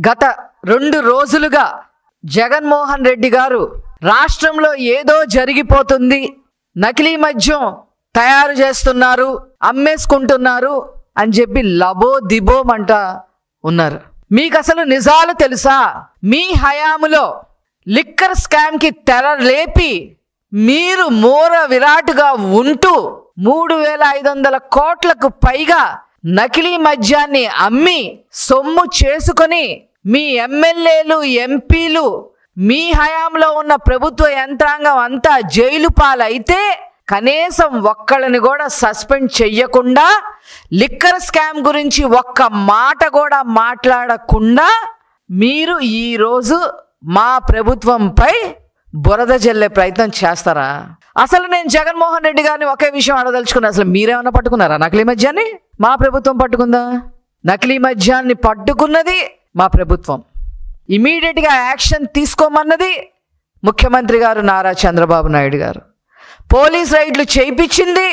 గత 2 రోజులుగా జగన్మోహన్ రెడ్డి గారు రాష్ట్రంలో ఏదో జరిగిపోతుంది, నకిలీ మద్యం తయారు చేస్తున్నారు, అమ్మేసుకుంటున్నారు అని చెప్పి లబో దిబోమంట ఉన్నారు. మీకు అసలు నిజాలు తెలుసా? మీ హయాములో లిక్కర్ స్కామ్కి తెర లేపి మీరు మూర విరాటుగా ఉంటూ 3,500 కోట్లకు పైగా నకిలీ మద్యాన్ని అమ్మి సొమ్ము చేసుకొని మీ ఎమ్మెల్యేలు, ఎంపీలు, మీ హయాంలో ఉన్న ప్రభుత్వ యంత్రాంగం అంతా జైలు పాలైతే కనీసం ఒక్కళ్ళని కూడా సస్పెండ్ చెయ్యకుండా, లిక్కర్ స్కామ్ గురించి ఒక్క మాట కూడా మాట్లాడకుండా మీరు ఈరోజు మా ప్రభుత్వంపై బురద జల్లే ప్రయత్నం చేస్తారా? అసలు నేను జగన్మోహన్ రెడ్డి గారిని ఒకే విషయం అడదలుచుకున్నా, అసలు మీరేమన్నా పట్టుకున్నారా నకిలీ మద్యాన్ని? మా ప్రభుత్వం పట్టుకుందా? నకిలీ మద్యాన్ని పట్టుకున్నది మా ప్రభుత్వం. ఇమీడియట్గా యాక్షన్ తీసుకోమన్నది ముఖ్యమంత్రి గారు నారా చంద్రబాబు నాయుడు గారు. పోలీస్ రైడ్లు చేయించింది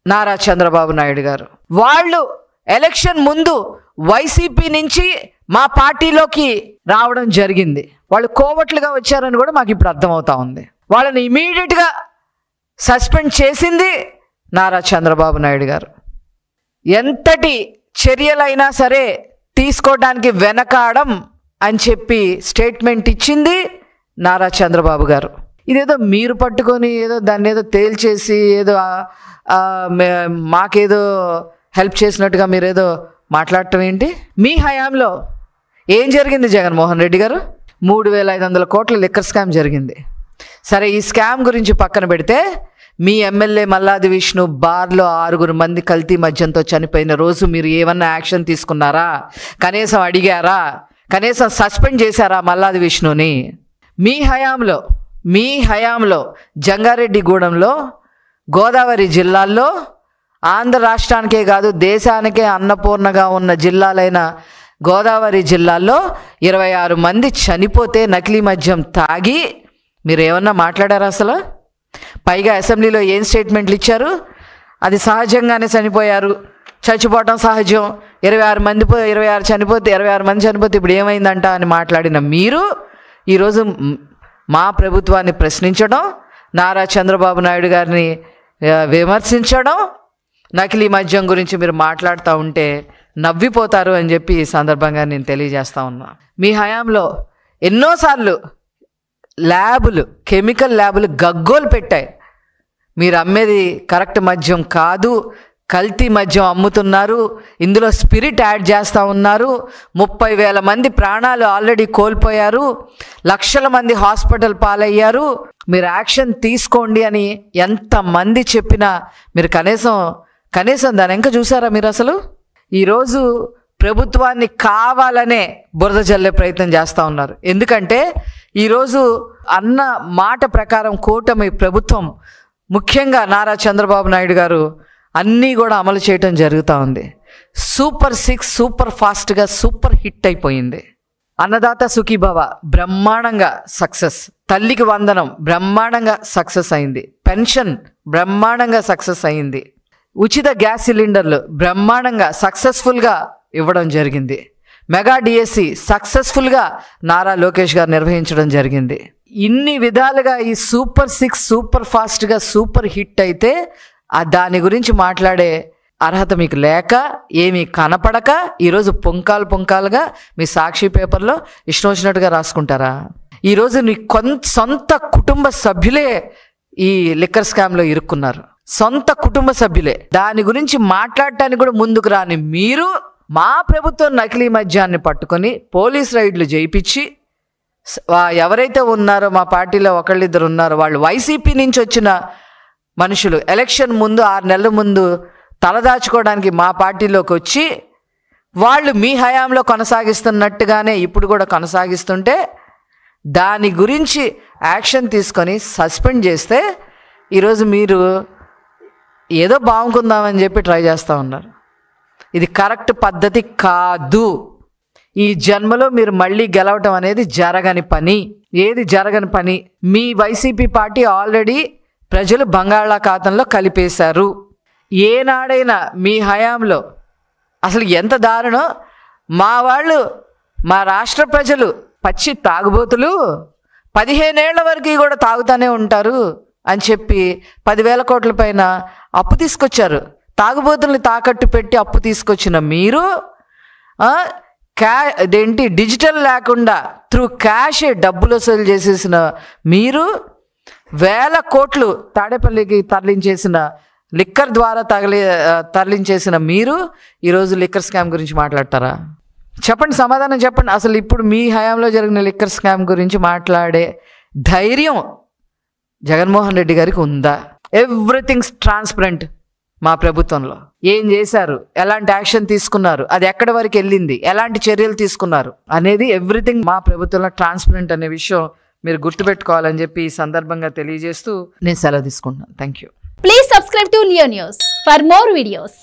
నారా చంద్రబాబు నాయుడు గారు. వాళ్ళు ఎలక్షన్ ముందు వైసీపీ నుంచి మా పార్టీలోకి రావడం జరిగింది. వాళ్ళు కోవట్లుగా వచ్చారని కూడా మాకు ఇప్పుడు అర్థమవుతా ఉంది. వాళ్ళని ఇమీడియట్గా సస్పెండ్ చేసింది నారా చంద్రబాబు నాయుడు గారు. ఎంతటి చర్యలైనా సరే తీసుకోవడానికి వెనకాడం అని చెప్పి స్టేట్మెంట్ ఇచ్చింది నారా చంద్రబాబు గారు. ఇదేదో మీరు పట్టుకొని ఏదో దాన్ని ఏదో తేల్చేసి ఏదో మాకేదో హెల్ప్ చేసినట్టుగా మీరేదో మాట్లాడటం ఏంటి? మీ హయాంలో ఏం జరిగింది జగన్మోహన్ రెడ్డి గారు? 3,500 కోట్ల లిక్కర్ స్కామ్ జరిగింది. సరే, ఈ స్కామ్ గురించి పక్కన పెడితే మీ ఎమ్మెల్యే మల్లాది విష్ణు బార్లో 6 మంది కల్తీ మద్యంతో చనిపోయిన రోజు మీరు ఏమన్నా యాక్షన్ తీసుకున్నారా? కనీసం అడిగారా? కనీసం సస్పెండ్ చేశారా మల్లాది విష్ణుని? మీ హయాంలో జంగారెడ్డిగూడెంలో, గోదావరి జిల్లాల్లో, ఆంధ్ర రాష్ట్రానికే కాదు దేశానికే అన్నపూర్ణగా ఉన్న జిల్లాలైన గోదావరి జిల్లాల్లో 26 మంది చనిపోతే నకిలీ మద్యం తాగి మీరు ఏమన్నా మాట్లాడారా అసలు? పైగా అసెంబ్లీలో ఏం స్టేట్మెంట్లు ఇచ్చారు? అది సహజంగానే చనిపోయారు, చచ్చిపోవటం సహజం, 26 మంది చనిపోతే ఇప్పుడు ఏమైందంట అని మాట్లాడిన మీరు ఈరోజు మా ప్రభుత్వాన్ని ప్రశ్నించడం, నారా చంద్రబాబు నాయుడు గారిని విమర్శించడం, నకిలీ మద్యం గురించి మీరు మాట్లాడుతూ ఉంటే నవ్విపోతారు అని చెప్పి ఈ సందర్భంగా నేను తెలియజేస్తా ఉన్నా. మీ హయాంలో ఎన్నోసార్లు కెమికల్ ల్యాబులు గగ్గోలు పెట్టాయి. మీరు అమ్మేది కరెక్ట్ మద్యం కాదు, కల్తీ మద్యం అమ్ముతున్నారు, ఇందులో స్పిరిట్ యాడ్ చేస్తూ ఉన్నారు, 30,000 మంది ప్రాణాలు ఆల్రెడీ కోల్పోయారు, లక్షల మంది హాస్పిటల్ పాలయ్యారు, మీరు యాక్షన్ తీసుకోండి అని ఎంతమంది చెప్పినా మీరు కనీసం దాని వెనక చూసారా మీరు? అసలు ఈరోజు ప్రభుత్వాన్ని కావాలనే బురద జల్లే ప్రయత్నం చేస్తూ ఉన్నారు. ఎందుకంటే ఈరోజు అన్న మాట ప్రకారం కూటమి ప్రభుత్వం, ముఖ్యంగా నారా చంద్రబాబు నాయుడు గారు అన్నీ కూడా అమలు చేయటం జరుగుతూ ఉంది. సూపర్ 6 సూపర్ ఫాస్ట్గా సూపర్ హిట్ అయిపోయింది. అన్నదాత సుఖీభవ బ్రహ్మాండంగా సక్సెస్, తల్లికి వందనం బ్రహ్మాండంగా సక్సెస్ అయింది, పెన్షన్ బ్రహ్మాండంగా సక్సెస్ అయింది, ఉచిత గ్యాస్ సిలిండర్లు బ్రహ్మాండంగా సక్సెస్ఫుల్గా ఇవ్వడం జరిగింది, మెగా డిఎస్సి సక్సెస్ఫుల్గా నారా లోకేష్ గారు నిర్వహించడం జరిగింది. ఇన్ని విధాలుగా ఈ సూపర్ 6 సూపర్ ఫాస్ట్గా సూపర్ హిట్ అయితే దాని గురించి మాట్లాడే అర్హత మీకు లేక, ఏమీ కనపడక ఈరోజు పుంకాలుగా మీ సాక్షి పేపర్లో ఇష్టం వచ్చినట్టుగా రాసుకుంటారా? ఈరోజు నీ సొంత కుటుంబ సభ్యులే ఈ లిక్కర్ స్కామ్లో ఇరుక్కున్నారు, సొంత కుటుంబ సభ్యులే. దాని గురించి మాట్లాడటానికి కూడా ముందుకు రాని మీరు మా ప్రభుత్వం నకిలీ మద్యాన్ని పట్టుకొని పోలీస్ రైడ్లు చేయించి, ఎవరైతే ఉన్నారో మా పార్టీలో ఒకళ్ళిద్దరు ఉన్నారో వాళ్ళు వైసీపీ నుంచి వచ్చిన మనుషులు ఎలక్షన్ ముందు 6 నెలల ముందు తలదాచుకోవడానికి మా పార్టీలోకి వచ్చి వాళ్ళు మీ హయాంలో కొనసాగిస్తున్నట్టుగానే ఇప్పుడు కూడా కొనసాగిస్తుంటే దాని గురించి యాక్షన్ తీసుకొని సస్పెండ్ చేస్తే ఈరోజు మీరు ఏదో బాగుంకుందామని చెప్పి ట్రై చేస్తూ ఉన్నారు. ఇది కరెక్ట్ పద్ధతి కాదు. ఈ జన్మలో మీరు మళ్ళీ గెలవటం అనేది జరగని పని. మీ వైసీపీ పార్టీ ఆల్రెడీ ప్రజలు బంగాళాఖాతంలో కలిపేశారు. ఏనాడైనా మీ హయాంలో అసలు ఎంత దారుణం, మా వాళ్ళు మా రాష్ట్ర ప్రజలు పచ్చి తాగుబోతులు 15 ఏళ్ల వరకు కూడా తాగుతానే ఉంటారు అని చెప్పి 10,000 కోట్ల పైన అప్పు తీసుకొచ్చారు. తాగుబోతుల్ని తాకట్టు పెట్టి అప్పు తీసుకొచ్చిన మీరు డిజిటల్ లేకుండా త్రూ క్యాష్ డబ్బులు వసూలు చేసేసిన మీరు, 1,000 కోట్లు తాడేపల్లికి తరలించేసిన లిక్కర్ ద్వారా తరలించేసిన మీరు ఈరోజు లిక్కర్ స్కామ్ గురించి మాట్లాడతారా? చెప్పండి, సమాధానం చెప్పండి. అసలు ఇప్పుడు మీ హయాంలో జరిగిన లిక్కర్ స్కామ్ గురించి మాట్లాడే ధైర్యం జగన్మోహన్ రెడ్డి గారికి ఉందా? Everything's transparent. మా ప్రభుత్వంలో ఏం చేశారు, ఎలాంటి యాక్షన్ తీసుకున్నారు, అది ఎక్కడి వరకు వెళ్ళింది, ఎలాంటి చర్యలు తీసుకున్నారు అనేది ఎవ్రీథింగ్ మా ప్రభుత్వంలో ట్రాన్స్పరెంట్ అనే విషయం మీరు గుర్తుపెట్టుకోవాలని చెప్పి ఈ సందర్భంగా తెలియజేస్తూ నేను సెలవు తీసుకుంటున్నాను. Thank you. Please subscribe to Leo news for more videos.